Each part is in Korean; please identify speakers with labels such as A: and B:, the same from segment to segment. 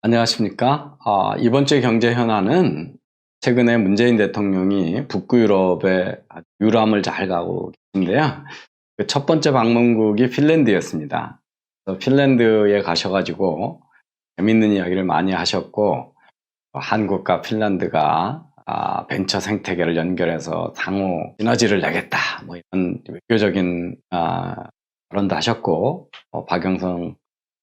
A: 안녕하십니까? 이번 주의 경제 현안은 최근에 문재인 대통령이 북유럽에 유람을 잘 가고 계신데요. 그 첫 번째 방문국이 핀란드였습니다. 그래서 핀란드에 가셔가지고 재밌는 이야기를 많이 하셨고, 한국과 핀란드가 벤처 생태계를 연결해서 상호 시너지를 내겠다, 뭐 이런 외교적인 발언도 하셨고, 박영선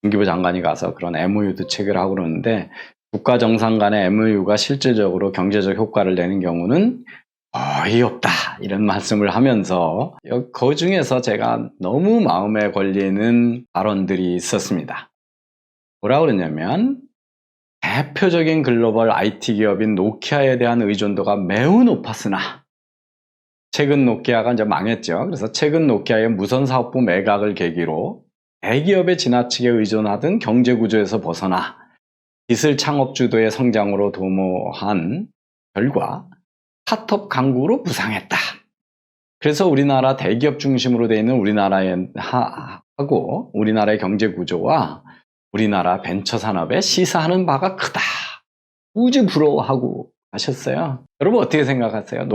A: 중기부 장관이 가서 그런 MOU도 체결하고 그러는데, 국가 정상 간의 MOU가 실질적으로 경제적 효과를 내는 경우는 거의 없다, 이런 말씀을 하면서 그 중에서 제가 너무 마음에 걸리는 발언들이 있었습니다. 뭐라 그러냐면, 대표적인 글로벌 IT 기업인 노키아에 대한 의존도가 매우 높았으나 최근 노키아가 이제 망했죠. 그래서 최근 노키아의 무선사업부 매각을 계기로 대기업에 지나치게 의존하던 경제구조에서 벗어나 기술 창업 주도의 성장으로 도모한 결과 스타트업 강국으로 부상했다. 그래서 우리나라 대기업 중심으로 되어 있는 우리나라의 경제 구조와 우리나라 벤처 산업에 시사하는 바가 크다. 무지 부러워하고 하셨어요. 여러분 어떻게 생각하세요?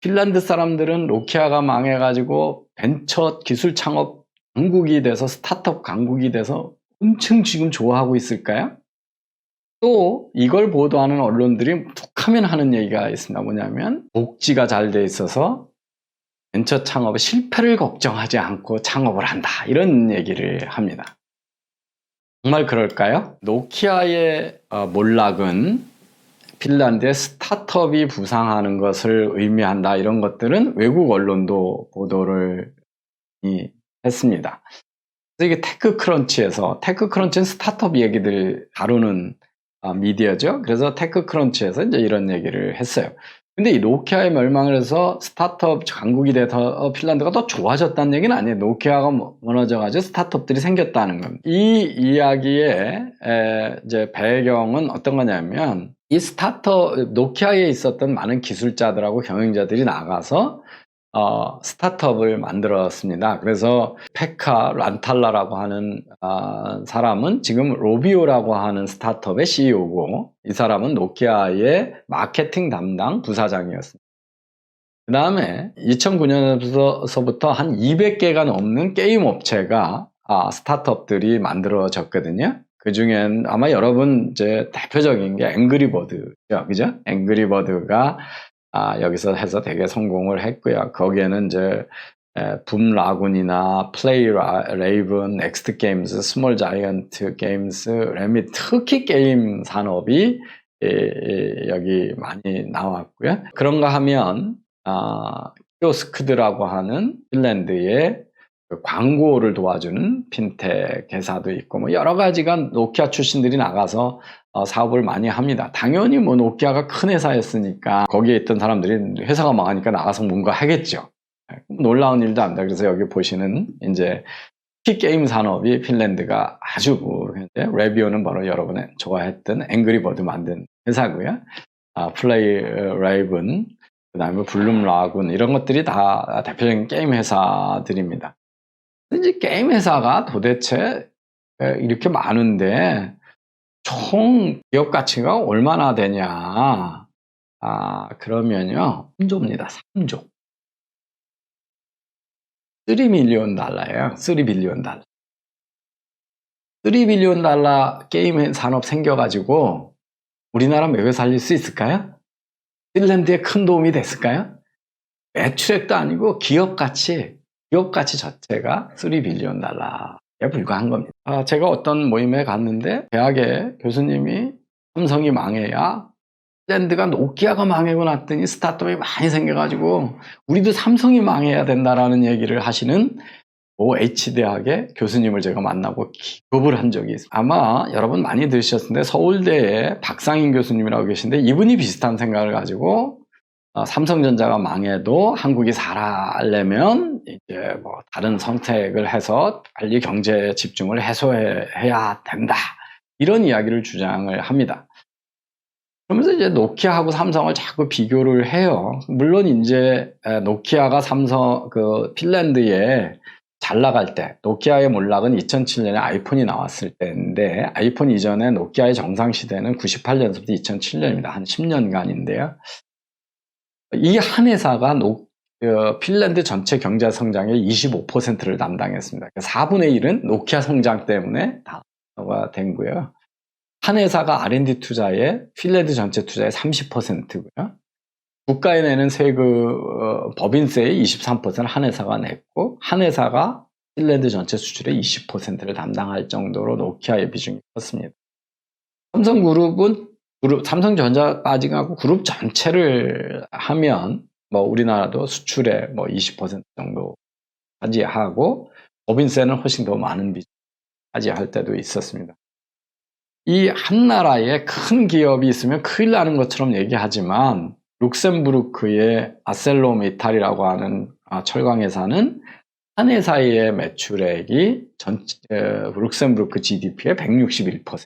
A: 핀란드 사람들은 노키아가 망해가지고 벤처 기술 창업 강국이 돼서 스타트업 강국이 돼서 엄청 지금 좋아하고 있을까요? 또 이걸 보도하는 언론들이 툭하면 하는 얘기가 있습니다. 뭐냐면 복지가 잘 돼 있어서 벤처 창업의 실패를 걱정하지 않고 창업을 한다, 이런 얘기를 합니다. 정말 그럴까요? 노키아의 몰락은 핀란드의 스타트업이 부상하는 것을 의미한다, 이런 것들은 외국 언론도 보도를 했습니다. 그래서 이게 테크크런치는 스타트업 얘기들 다루는 미디어죠. 그래서 테크크런치에서 이제 이런 얘기를 했어요. 근데 이 노키아의 멸망을 해서 스타트업 강국이 돼서 핀란드가 더 좋아졌다는 얘기는 아니에요. 노키아가 무너져가지고 스타트업들이 생겼다는 겁니다. 이 이야기의 이제 배경은 어떤 거냐면, 이 노키아에 있었던 많은 기술자들하고 경영자들이 나가서 스타트업을 만들었습니다. 그래서 페카 란탈라라고 하는 사람은 지금 로비오라고 하는 스타트업의 CEO고, 이 사람은 노키아의 마케팅 담당 부사장이었습니다. 그 다음에 2009년서부터 한 200개가 넘는 게임 업체가 스타트업들이 만들어졌거든요. 그 중엔 아마 여러분 이제 대표적인 게 앵그리버드죠, 그죠? 앵그리버드가 여기서 해서 되게 성공을 했고요. 거기에는 이제 붐라군이나 플레이 레이븐, 넥스트 게임즈, 스몰 자이언트 게임즈, 레미, 특히 게임 산업이 여기 많이 나왔고요. 그런가 하면 키오스크드라고 하는 핀란드의 그 광고를 도와주는 핀텍 회사도 있고, 뭐 여러 가지가 노키아 출신들이 나가서 사업을 많이 합니다. 당연히 뭐 노키아가 큰 회사였으니까 거기에 있던 사람들이 회사가 망하니까 나가서 뭔가 하겠죠. 놀라운 일도 아닙니다. 그래서 여기 보시는 이제 게임 산업이 핀란드가 아주 레비오는 바로 여러분이 좋아했던 앵그리버드 만든 회사고요. 플레이 레이븐, 그 다음에 블룸 라군, 이런 것들이 다 대표적인 게임 회사들입니다. 이제 게임 회사가 도대체 이렇게 많은데 총 기업 가치가 얼마나 되냐? 그러면요, 3조입니다. 3조. 3밀리언 달러예요. 3빌리언 달러. 3빌리언 달러 게임 산업 생겨가지고 우리나라 먹여 살릴 수 있을까요? 핀란드에 큰 도움이 됐을까요? 매출액도 아니고 기업 가치 자체가 3빌리언 달러에 불과한 겁니다. 제가 어떤 모임에 갔는데 대학에 교수님이 삼성이 망해야 핀란드가 노키아가 망하고 났더니 스타트업이 많이 생겨가지고 우리도 삼성이 망해야 된다라는 얘기를 하시는 H대학의 교수님을 제가 만나고 기겁을 한 적이 있어요. 아마 여러분 많이 들으셨을 텐데 서울대에 박상인 교수님이라고 계신데, 이분이 비슷한 생각을 가지고 삼성전자가 망해도 한국이 살아려면 이제 뭐 다른 선택을 해서 빨리 경제 집중을 해소해야 된다, 이런 이야기를 주장을 합니다. 그러면서 이제 노키아하고 삼성을 자꾸 비교를 해요. 물론 이제 노키아가 핀란드에 잘 나갈 때, 노키아의 몰락은 2007년에 아이폰이 나왔을 때인데, 아이폰 이전에 노키아의 정상 시대는 98년부터 2007년입니다. 한 10년간인데요. 이 한 회사가 핀란드 전체 경제 성장의 25%를 담당했습니다. 4분의 1은 노키아 성장 때문에 다가 된 거예요. 한 회사가 R&D 투자에 핀란드 전체 투자의 30%고요. 국가에 내는 법인세의 23%를 한 회사가 냈고, 한 회사가 핀란드 전체 수출의 20%를 담당할 정도로 노키아의 비중이 컸습니다. 삼성그룹은 삼성전자 빠지고 그룹 전체를 하면 우리나라도 수출의 20% 정도 차지하고 법인세는 훨씬 더 많은 비중 차지할 때도 있었습니다. 이 한 나라에 큰 기업이 있으면 큰일 나는 것처럼 얘기하지만 룩셈부르크의 아셀로미탈이라고 하는 철강회사는 한 회사의 매출액이 룩셈부르크 GDP의 161%.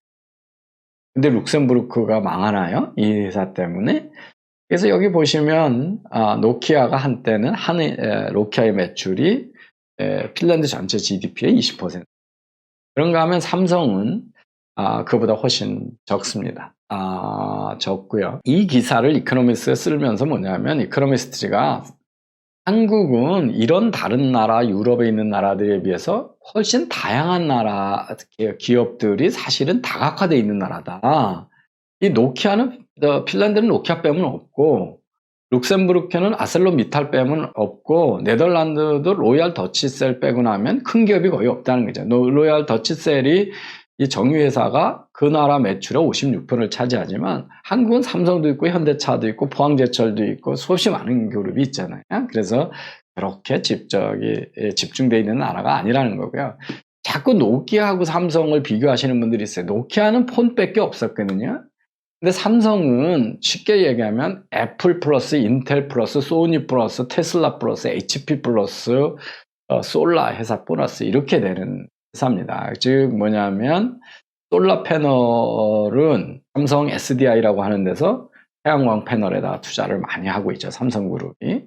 A: 근데 룩셈부르크가 망하나요? 이 회사 때문에? 그래서 여기 보시면 노키아가 한때는 노키아의 매출이 핀란드 전체 GDP의 20%. 그런가 하면 삼성은 그보다 훨씬 적습니다. 적고요. 이 기사를 이코노미스트에 쓰면서 뭐냐면 이코노미스트가 한국은 이런 다른 나라, 유럽에 있는 나라들에 비해서 훨씬 다양한 나라 기업들이 사실은 다각화되어 있는 나라다. 이 노키아는 핀란드는 노키아 빼면 없고 룩셈부르크는 아셀로미탈 빼면 없고 네덜란드도 로얄 더치셀 빼고 나면 큰 기업이 거의 없다는 거죠. 로얄 더치셀이 이 정유회사가 그 나라 매출의 56%를 차지하지만 한국은 삼성도 있고 현대차도 있고 포항제철도 있고 수없이 많은 그룹이 있잖아요. 그래서 그렇게 집중되어 있는 나라가 아니라는 거고요. 자꾸 노키아하고 삼성을 비교하시는 분들이 있어요. 노키아는 폰밖에 없었거든요. 근데 삼성은 쉽게 얘기하면 애플 플러스 인텔 플러스 소니 플러스 테슬라 플러스 HP 플러스 솔라 회사 플러스 이렇게 되는 회사입니다. 즉 뭐냐면 솔라 패널은 삼성 SDI라고 하는 데서 태양광 패널에다 투자를 많이 하고 있죠. 삼성그룹이.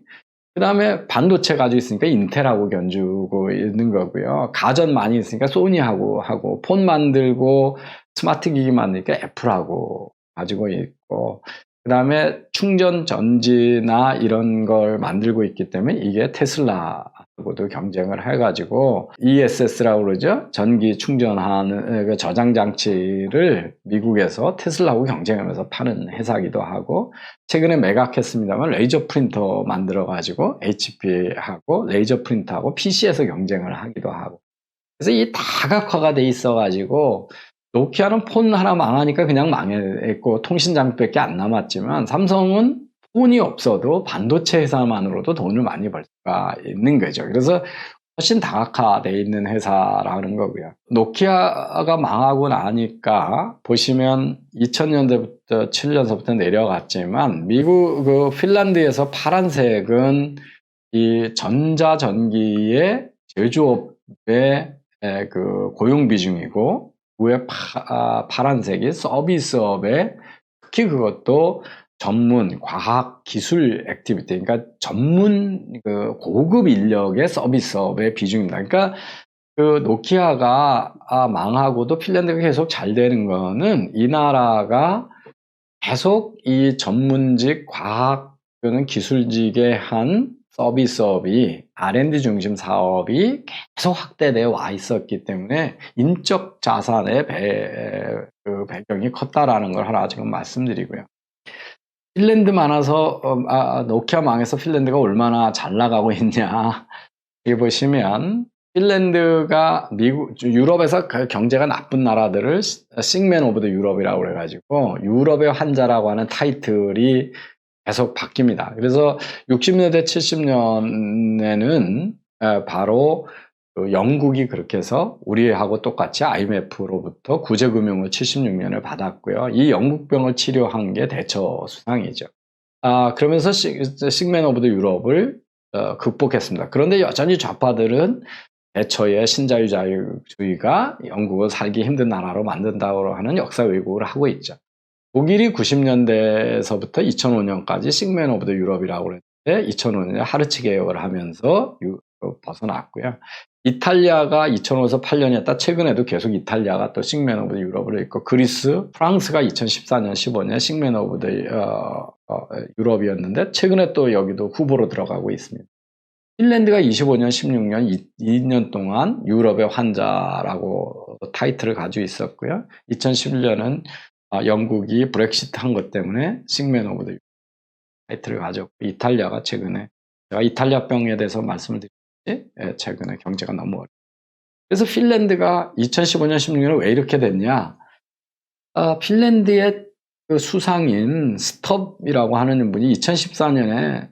A: 그 다음에 반도체 가지고 있으니까 인텔하고 견주고 있는 거고요. 가전 많이 있으니까 소니하고 하고 폰 만들고 스마트 기기 만드니까 애플하고 가지고 있고 그 다음에 충전 전지나 이런 걸 만들고 있기 때문에 이게 테슬라하고도 경쟁을 해가지고 ESS라고 그러죠. 전기 충전하는 저장 장치를 미국에서 테슬라하고 경쟁하면서 파는 회사기도 하고 최근에 매각했습니다만 레이저 프린터 만들어가지고 HP하고 레이저 프린터하고 PC에서 경쟁을 하기도 하고 그래서 이 다각화가 돼 있어가지고 노키아는 폰 하나 망하니까 그냥 망했고 통신 장비밖에 안 남았지만 삼성은 폰이 없어도 반도체 회사만으로도 돈을 많이 벌 수가 있는 거죠. 그래서 훨씬 다각화되어 있는 회사라는 거고요. 노키아가 망하고 나니까 보시면 2000년대부터 7년서부터 내려갔지만 핀란드에서 파란색은 이 전자전기의 제조업의 그 고용 비중이고 위에 파란색이 서비스업에 특히 그것도 전문 과학 기술 액티비티 그러니까 전문 고급 인력의 서비스업의 비중입니다. 그러니까 그 노키아가 망하고도 핀란드가 계속 잘 되는 거는 이 나라가 계속 이 전문직 과학 또는 기술직의 한 서비스업이 R&D 중심 사업이 계속 확대되어 와 있었기 때문에 인적 자산의 배경이 컸다라는 걸 하나 지금 말씀드리고요. 핀란드 많아서 노키아 망해서 핀란드가 얼마나 잘 나가고 있냐 여기 보시면 핀란드가 유럽에서 경제가 나쁜 나라들을 싱맨 오브 더 유럽이라고 그래가지고 유럽의 환자라고 하는 타이틀이 계속 바뀝니다. 그래서 60년대 70년에는 바로 영국이 그렇게 해서 우리하고 똑같이 IMF로부터 구제금융을 76년에 받았고요. 이 영국병을 치료한 게 대처 수상이죠. 그러면서 싱맨 오브 더 유럽을 극복했습니다. 그런데 여전히 좌파들은 대처의 신자유주의가 영국을 살기 힘든 나라로 만든다고 하는 역사 왜곡을 하고 있죠. 독일이 90년대에서부터 2005년까지 싱맨 오브 더 유럽이라고 그랬는데 2005년에 하르츠 개혁을 하면서 벗어났고요. 이탈리아가 2005에서 8년이었다. 최근에도 계속 이탈리아가 또 싱맨 오브 더 유럽으로 있고, 그리스, 프랑스가 2014년, 15년 싱맨 오브 더 유럽이었는데 최근에 또 여기도 후보로 들어가고 있습니다. 핀란드가 25년, 16년, 2년 동안 유럽의 환자라고 타이틀을 가지고 있었고요. 2011년은 영국이 브렉시트 한 것 때문에 싱맨 오브 더 유럽 타이틀을 가졌고, 이탈리아가 최근에, 제가 이탈리아병에 대해서 말씀을 드렸지, 최근에 경제가 너무 어려워요. 그래서 핀란드가 2015년, 16년에 왜 이렇게 됐냐? 핀란드의 그 수상인 스톱이라고 하는 분이 2014년에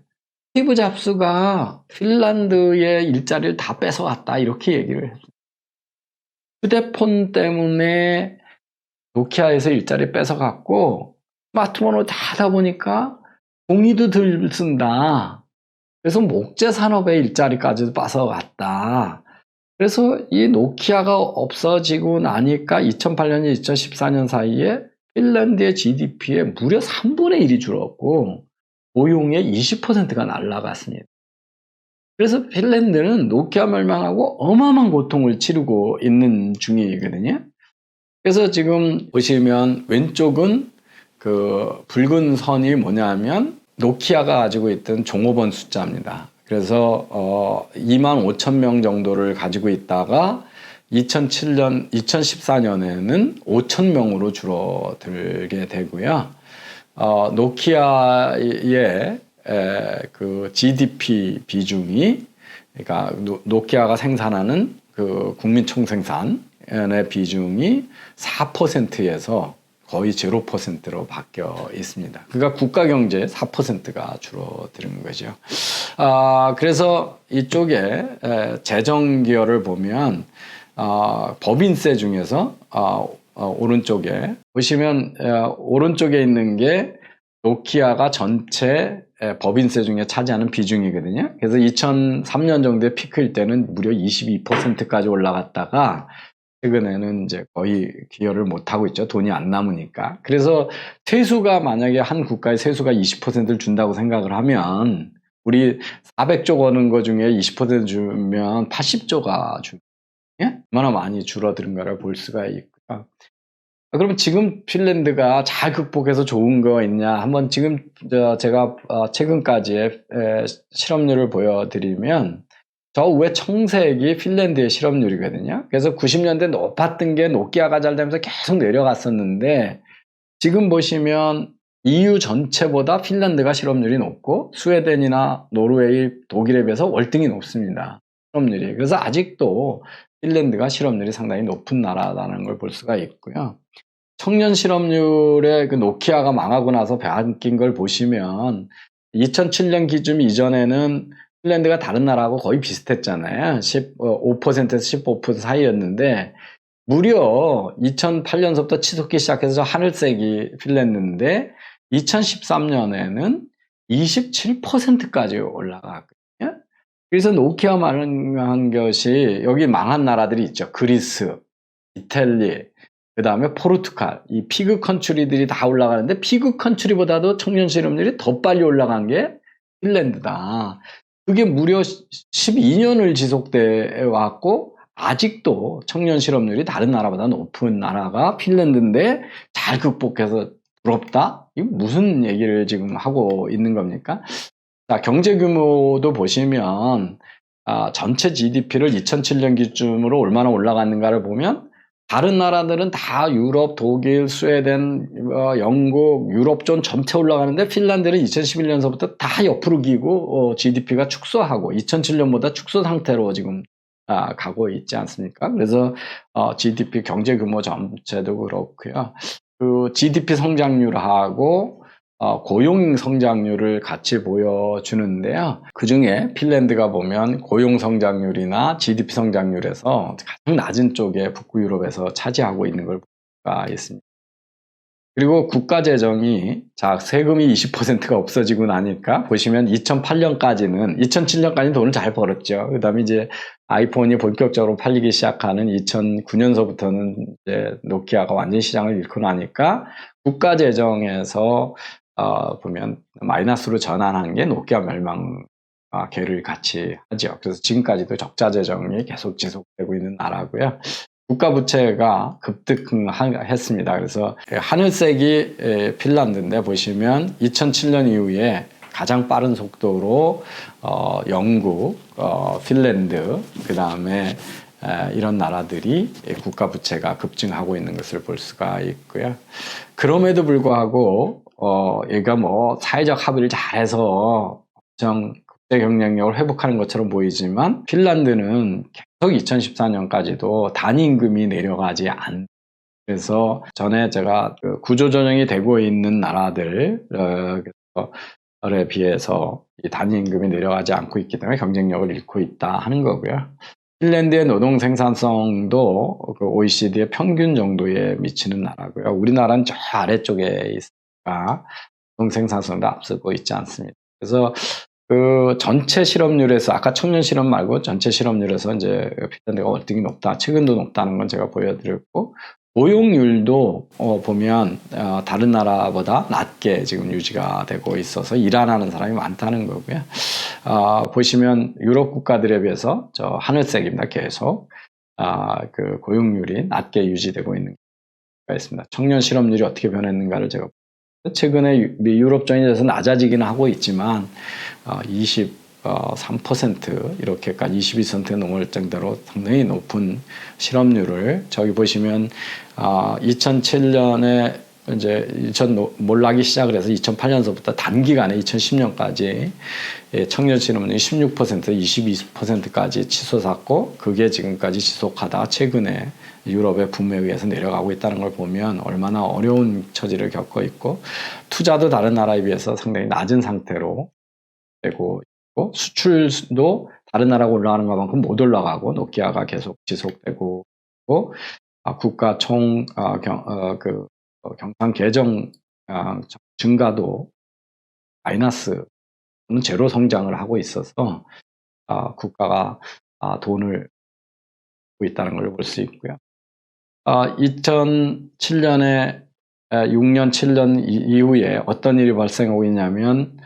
A: 스티브 잡스가 핀란드의 일자리를 다 뺏어갔다, 이렇게 얘기를 했어요. 휴대폰 때문에 노키아에서 일자리 뺏어갔고, 스마트폰으로 다 하다 보니까 종이도 덜 쓴다. 그래서 목재 산업의 일자리까지도 뺏어갔다. 그래서 이 노키아가 없어지고 나니까 2008년, 2014년 사이에 핀란드의 GDP의 무려 3분의 1이 줄었고, 고용의 20%가 날아갔습니다. 그래서 핀란드는 노키아 멸망하고 어마어마한 고통을 치르고 있는 중이거든요. 그래서 지금 보시면 왼쪽은 그 붉은 선이 뭐냐면 노키아가 가지고 있던 종업원 숫자입니다. 그래서 2만 5천 명 정도를 가지고 있다가 2014년에는 5천 명으로 줄어들게 되고요. 노키아의 그 GDP 비중이, 그러니까 노키아가 생산하는 그 국민 총생산의 비중이 4%에서 거의 0%로 바뀌어 있습니다. 그러니까 국가 경제의 4%가 줄어드는 거죠. 그래서 이쪽에 재정 기여를 보면 법인세 중에서 오른쪽에 보시면 오른쪽에 있는 게 노키아가 전체 법인세 중에 차지하는 비중이거든요. 그래서 2003년 정도의 피크일 때는 무려 22%까지 올라갔다가 최근에는 이제 거의 기여를 못하고 있죠. 돈이 안 남으니까. 그래서 세수가, 만약에 한 국가의 세수가 20%를 준다고 생각을 하면, 우리 400조 버는 거 중에 20% 주면 80조가 얼마나 많이 줄어드는가를 볼 수가 있고요. 그러면 지금 핀란드가 잘 극복해서 좋은 거 있냐? 한번 지금 제가 최근까지의 실업률을 보여드리면, 저 위에 청색이 핀란드의 실업률이거든요. 그래서 90년대 높았던 게 노키아가 잘 되면서 계속 내려갔었는데, 지금 보시면 EU 전체보다 핀란드가 실업률이 높고, 스웨덴이나 노르웨이, 독일에 비해서 월등히 높습니다. 실업률이. 그래서 아직도 핀란드가 실업률이 상당히 높은 나라라는 걸 볼 수가 있고요. 청년 실업률에 그 노키아가 망하고 나서 바뀐 걸 보시면, 2007년 기준 이전에는 핀란드가 다른 나라하고 거의 비슷했잖아요. 15%에서 15% 사이였는데, 무려 2008년서부터 치솟기 시작해서 하늘색이 핀란드인데, 2013년에는 27%까지 올라갔거든요. 그래서 노키아 망한 것이, 여기 망한 나라들이 있죠. 그리스, 이탈리, 그 다음에 포르투갈, 이 피그 컨트리들이 다 올라가는데, 피그 컨트리보다도 청년 실업률이 더 빨리 올라간 게 핀란드다. 그게 무려 12년을 지속돼 왔고, 아직도 청년 실업률이 다른 나라보다 높은 나라가 핀란드인데 잘 극복해서 부럽다? 이게 무슨 얘기를 지금 하고 있는 겁니까? 자, 경제 규모도 보시면 전체 GDP를 2007년 기준으로 얼마나 올라갔는가를 보면, 다른 나라들은 다 유럽, 독일, 스웨덴, 영국, 유럽존 전체 올라가는데, 핀란드는 2011년서부터 다 옆으로 기고 GDP가 축소하고 2007년보다 축소 상태로 지금 가고 있지 않습니까? 그래서 GDP 경제 규모 전체도 그렇고요. 그 GDP 성장률하고 고용 성장률을 같이 보여주는데요. 그 중에 핀란드가 보면 고용 성장률이나 GDP 성장률에서 가장 낮은 쪽에 북부 유럽에서 차지하고 있는 걸 볼 수가 있습니다. 그리고 국가 재정이, 자, 세금이 20%가 없어지고 나니까 보시면 2007년까지는 돈을 잘 벌었죠. 그 다음에 이제 아이폰이 본격적으로 팔리기 시작하는 2009년서부터는 이제 노키아가 완전 시장을 잃고 나니까 국가 재정에서 보면 마이너스로 전환한 게 노키아 멸망 계를 같이 하죠. 그래서 지금까지도 적자 재정이 계속 지속되고 있는 나라고요. 국가 부채가 급등했습니다. 그래서 하늘색이 핀란드인데 보시면 2007년 이후에 가장 빠른 속도로 영국, 핀란드, 그 다음에 이런 나라들이 국가 부채가 급증하고 있는 것을 볼 수가 있고요. 그럼에도 불구하고 얘가 뭐 사회적 합의를 잘해서 국제 경쟁력을 회복하는 것처럼 보이지만 핀란드는 계속 2014년까지도 단임금이 내려가지 않. 그래서 전에 제가 구조조정이 되고 있는 나라들에 비해서 이 단임금이 내려가지 않고 있기 때문에 경쟁력을 잃고 있다 하는 거고요. 핀란드의 노동 생산성도 그 OECD의 평균 정도에 미치는 나라고요. 우리나라는 저 아래쪽에 있으니까 노동 생산성도 앞서고 있지 않습니다. 그래서 그 전체 실업률에서 아까 청년 실업 말고 전체 실업률에서 이제 핀란드가 월등히 높다, 최근도 높다는 건 제가 보여드렸고, 고용률도 보면 다른 나라보다 낮게 지금 유지가 되고 있어서 일 안 하는 사람이 많다는 거고요. 보시면 유럽 국가들에 비해서 저 하늘색입니다. 계속 그 고용률이 낮게 유지되고 있는 가 있습니다. 청년 실업률이 어떻게 변했는가를 제가 최근에 유럽 전역에서 낮아지기는 하고 있지만 23% 이렇게까지 22% 넘을 정도로 상당히 높은 실업률을 저기 보시면 2007년에 이제 몰락이 시작을 해서 2008년서부터 단기간에 2010년까지 청년 실업률이 16%, 22%까지 치솟았고 그게 지금까지 지속하다가 최근에 유럽의 붐에 의해서 내려가고 있다는 걸 보면 얼마나 어려운 처지를 겪고 있고 투자도 다른 나라에 비해서 상당히 낮은 상태로 되고 있고 수출도 다른 나라가 올라가는 것만큼 못 올라가고 노키아가 계속 지속되고 있고 국가 경상 계정 증가도 마이너스 제로 성장을 하고 있어서 국가가 돈을 쓰고 있다는 걸 볼 수 있고요. 2007년에 6년, 7년 이후에 어떤 일이 발생하고 있냐면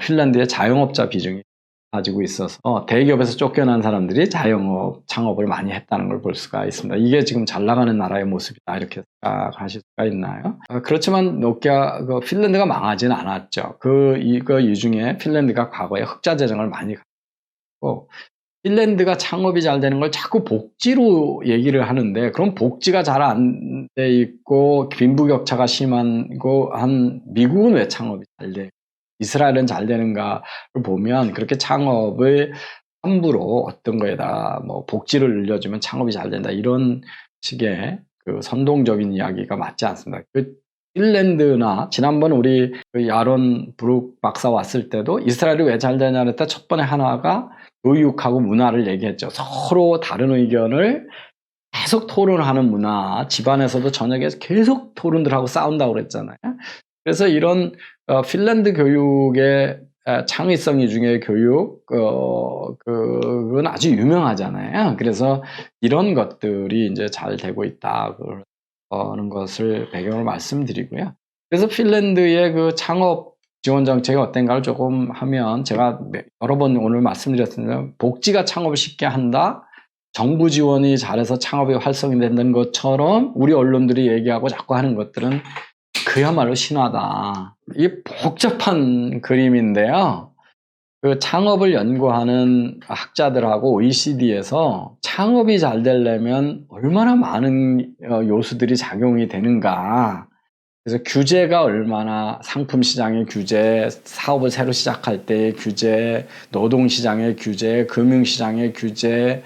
A: 핀란드의 자영업자 비중이 가지고 있어서 대기업에서 쫓겨난 사람들이 자영업 창업을 많이 했다는 걸 볼 수가 있습니다. 이게 지금 잘 나가는 나라의 모습이다 이렇게 생각하실 수가 있나요? 그렇지만 노키아 핀란드가 망하지는 않았죠. 이 중에 핀란드가 과거에 흑자 재정을 많이 가지고 핀란드가 창업이 잘 되는 걸 자꾸 복지로 얘기를 하는데 그럼 복지가 잘 안 돼 있고 빈부격차가 심하고 한 미국은 왜 창업이 잘 돼? 이스라엘은 잘 되는가를 보면 그렇게 창업을 함부로 어떤 거에다 뭐 복지를 늘려주면 창업이 잘 된다 이런 식의 그 선동적인 이야기가 맞지 않습니다. 핀란드나 지난번 우리 야론 브룩 박사 왔을 때도 이스라엘이 왜 잘 되냐 했을 때 첫 번째 하나가 교육하고 문화를 얘기했죠. 서로 다른 의견을 계속 토론하는 문화, 집안에서도 저녁에 계속 토론들하고 싸운다고 그랬잖아요. 그래서 이런 핀란드 교육의 창의성 중에 교육, 그건 아주 유명하잖아요. 그래서 이런 것들이 이제 잘 되고 있다는 것을 배경으로 말씀드리고요. 그래서 핀란드의 그 창업 지원 정책이 어떤가를 조금 하면 제가 여러 번 오늘 말씀드렸습니다. 복지가 창업을 쉽게 한다. 정부 지원이 잘해서 창업이 활성이 된다는 것처럼 우리 언론들이 얘기하고 자꾸 하는 것들은 그야말로 신화다. 이게 복잡한 그림인데요. 그 창업을 연구하는 학자들하고 OECD에서 창업이 잘 되려면 얼마나 많은 요소들이 작용이 되는가. 그래서 규제가 얼마나 상품 시장의 규제, 사업을 새로 시작할 때의 규제, 노동 시장의 규제, 금융 시장의 규제,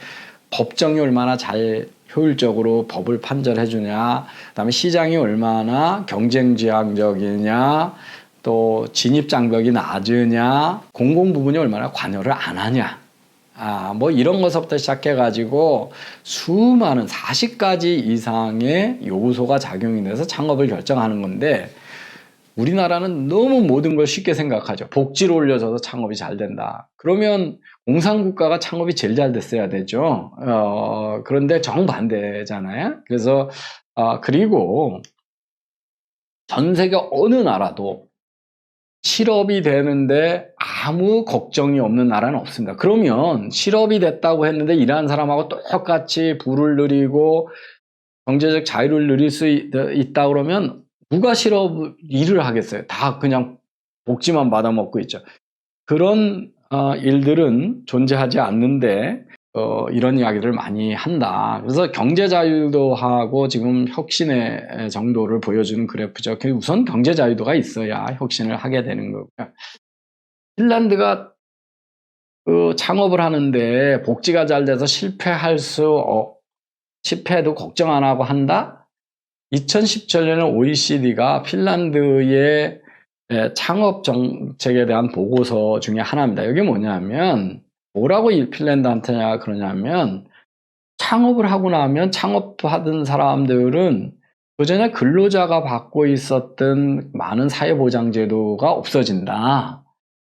A: 법정이 얼마나 잘 효율적으로 법을 판결해 주냐, 그다음에 시장이 얼마나 경쟁지향적이냐, 또 진입 장벽이 낮으냐, 공공 부분이 얼마나 관여를 안 하냐. 뭐 이런 것부터 시작해가지고 수많은 40가지 이상의 요소가 작용이 돼서 창업을 결정하는 건데 우리나라는 너무 모든 걸 쉽게 생각하죠. 복지를 올려줘서 창업이 잘 된다. 그러면 공산국가가 창업이 제일 잘 됐어야 되죠. 그런데 정반대잖아요. 그래서 그리고 전 세계 어느 나라도 실업이 되는데 아무 걱정이 없는 나라는 없습니다. 그러면 실업이 됐다고 했는데 일하는 사람하고 똑같이 부를 누리고 경제적 자유를 누릴 수 있다 그러면 누가 일을 하겠어요? 다 그냥 복지만 받아먹고 있죠. 그런 일들은 존재하지 않는데 이런 이야기를 많이 한다. 그래서 경제 자유도 하고 지금 혁신의 정도를 보여주는 그래프죠. 우선 경제 자유도가 있어야 혁신을 하게 되는 거고요. 핀란드가 창업을 하는데 복지가 잘 돼서 실패해도 걱정 안 하고 한다? 2017년에 OECD가 핀란드의 창업 정책에 대한 보고서 중에 하나입니다. 이게 뭐냐면 뭐라고 핀란드한테 그러냐면 창업을 하고 나면 창업하던 사람들은 그전에 근로자가 받고 있었던 많은 사회보장제도가 없어진다.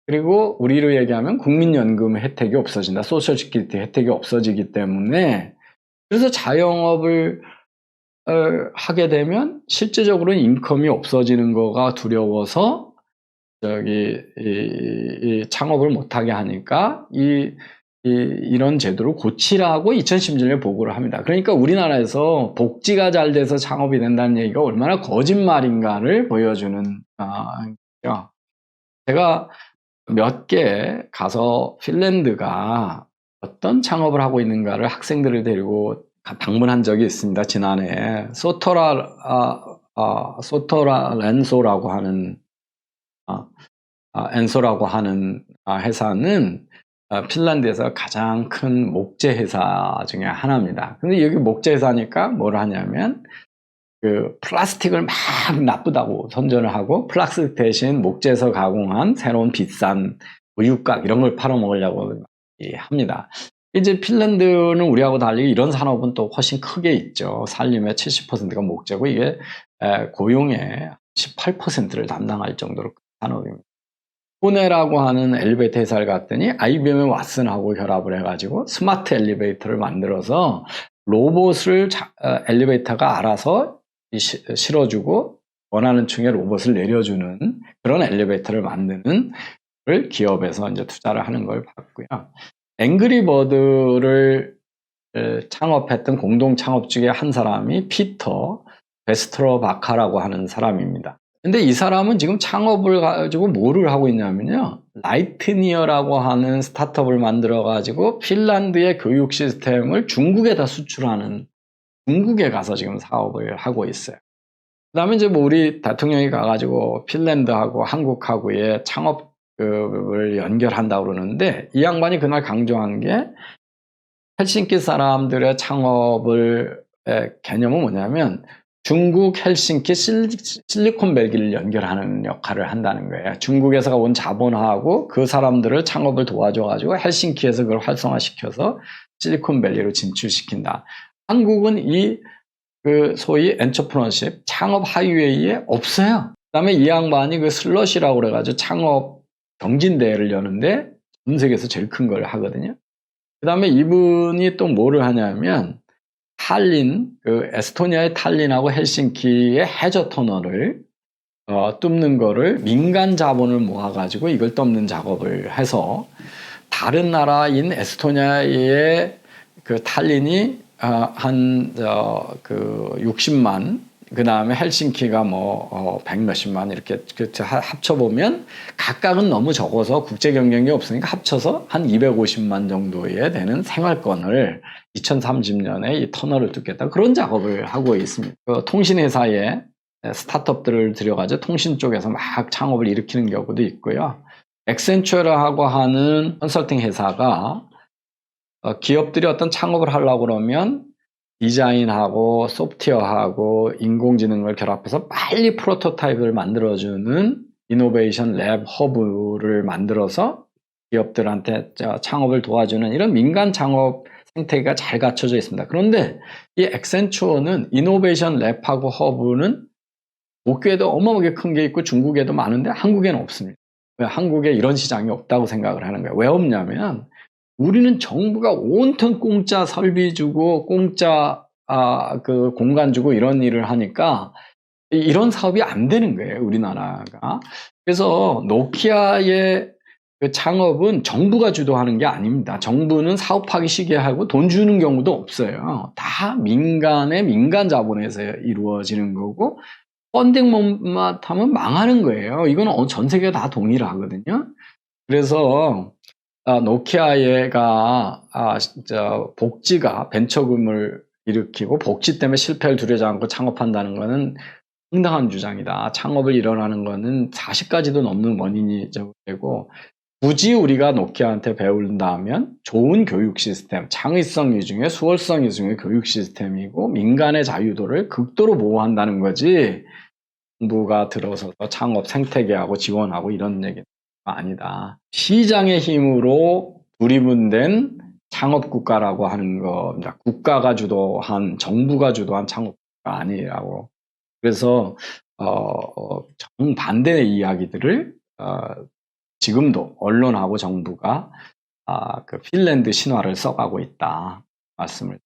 A: 그리고 우리로 얘기하면 국민연금 혜택이 없어진다. 소셜시큐리티 혜택이 없어지기 때문에 그래서 자영업을 하게 되면 실제적으로 인컴이 없어지는 거가 두려워서 이 창업을 못하게 하니까 이런 제도를 고치라고 2017년에 보고를 합니다. 그러니까 우리나라에서 복지가 잘 돼서 창업이 된다는 얘기가 얼마나 거짓말인가를 보여주는 거죠. 제가 몇 개 가서 핀란드가 어떤 창업을 하고 있는가를 학생들을 데리고 방문한 적이 있습니다. 지난해 소토라 렌소라고 하는 엔소라고 하는 회사는 핀란드에서 가장 큰 목재 회사 중에 하나입니다. 근데 여기 목재 회사니까 뭘 하냐면 그 플라스틱을 막 나쁘다고 선전을 하고 플라스틱 대신 목재에서 가공한 새로운 비싼 우유곽 이런 걸 팔아먹으려고 합니다. 이제 핀란드는 우리하고 달리 이런 산업은 또 훨씬 크게 있죠. 산림의 70%가 목재고 이게 고용의 18%를 담당할 정도로 큰 산업입니다. 호네라고 하는 엘리베이터 회사를 갔더니 IBM의 왓슨하고 결합을 해가지고 스마트 엘리베이터를 만들어서 로봇을 엘리베이터가 알아서 실어주고 원하는 층에 로봇을 내려주는 그런 엘리베이터를 만드는 걸 기업에서 이제 투자를 하는 걸 봤고요. 앵그리버드를 창업했던 공동 창업 중에 한 사람이 피터 베스트러 바카라고 하는 사람입니다. 근데 이 사람은 지금 창업을 가지고 뭐를 하고 있냐면요. 라이트니어라고 하는 스타트업을 만들어 가지고 핀란드의 교육 시스템을 중국에다 수출하는 중국에 가서 지금 사업을 하고 있어요. 그 다음에 이제 뭐 우리 대통령이 가가지고 핀란드하고 한국하고의 창업을 연결한다고 그러는데 이 양반이 그날 강조한 게 헬싱키 사람들의 창업을 개념은 뭐냐면 중국 헬싱키 실리콘밸리를 연결하는 역할을 한다는 거예요. 중국에서 온 자본하고 그 사람들을 창업을 도와줘가지고 헬싱키에서 그걸 활성화시켜서 실리콘밸리로 진출시킨다. 한국은 그 소위 엔터프런십 창업 하이웨이에 없어요. 그다음에 이 양반이 그 슬러시라고 그래가지고 창업 경진대회를 여는데 전 세계에서 제일 큰 걸 하거든요. 그다음에 이분이 또 뭐를 하냐면 그 에스토니아의 탈린하고 헬싱키의 해저 터널을 뚫는 거를 민간 자본을 모아가지고 이걸 뚫는 작업을 해서 다른 나라인 에스토니아의 그 탈린이 그 60만, 그 다음에 헬싱키가 뭐 100몇십만 이렇게 합쳐보면 각각은 너무 적어서 국제 경쟁이 없으니까 합쳐서 한 250만 정도에 되는 생활권을 2030년에 이 터널을 뚫겠다 그런 작업을 하고 있습니다. 그 통신회사에 스타트업들을 들여가지고 통신 쪽에서 막 창업을 일으키는 경우도 있고요. 엑센추어라고 하는 컨설팅 회사가 기업들이 어떤 창업을 하려고 그러면 디자인하고 소프트웨어하고 인공지능을 결합해서 빨리 프로토타입을 만들어주는 이노베이션 랩 허브를 만들어서 기업들한테 창업을 도와주는 이런 민간 창업 생태계가 잘 갖춰져 있습니다. 그런데 이 엑센추어는 이노베이션 랩하고 허브는 도쿄에도 어마어마하게 큰 게 있고 중국에도 많은데 한국에는 없습니다. 왜 한국에 이런 시장이 없다고 생각을 하는 거예요. 왜 없냐면 우리는 정부가 온통 공짜 설비 주고 공짜 그 공간 주고 이런 일을 하니까 이런 사업이 안 되는 거예요, 우리나라가. 그래서 노키아의 그 창업은 정부가 주도하는 게 아닙니다. 정부는 사업하기 쉽게 하고 돈 주는 경우도 없어요. 다 민간 자본에서 이루어지는 거고, 펀딩 못하면 망하는 거예요. 이건 전 세계가 다 동일하거든요. 그래서 노키아가 진짜 복지가 벤처금을 일으키고 복지 때문에 실패를 두려워하지 않고 창업한다는 것은 황당한 주장이다. 창업을 일어나는 것은 40가지도 넘는 원인이 되고, 굳이 우리가 노키아한테 배운다면 좋은 교육 시스템, 창의성 위중에 수월성 위중의 교육 시스템이고 민간의 자유도를 극도로 보호한다는 거지, 정부가 들어서서 창업 생태계하고 지원하고 이런 얘기가 아니다. 시장의 힘으로 두리분된 창업국가라고 하는 겁니다. 국가가 주도한, 정부가 주도한 창업국가 아니라고. 그래서 정반대의 이야기들을 지금도 언론하고 정부가 그 핀란드 신화를 써가고 있다 말씀을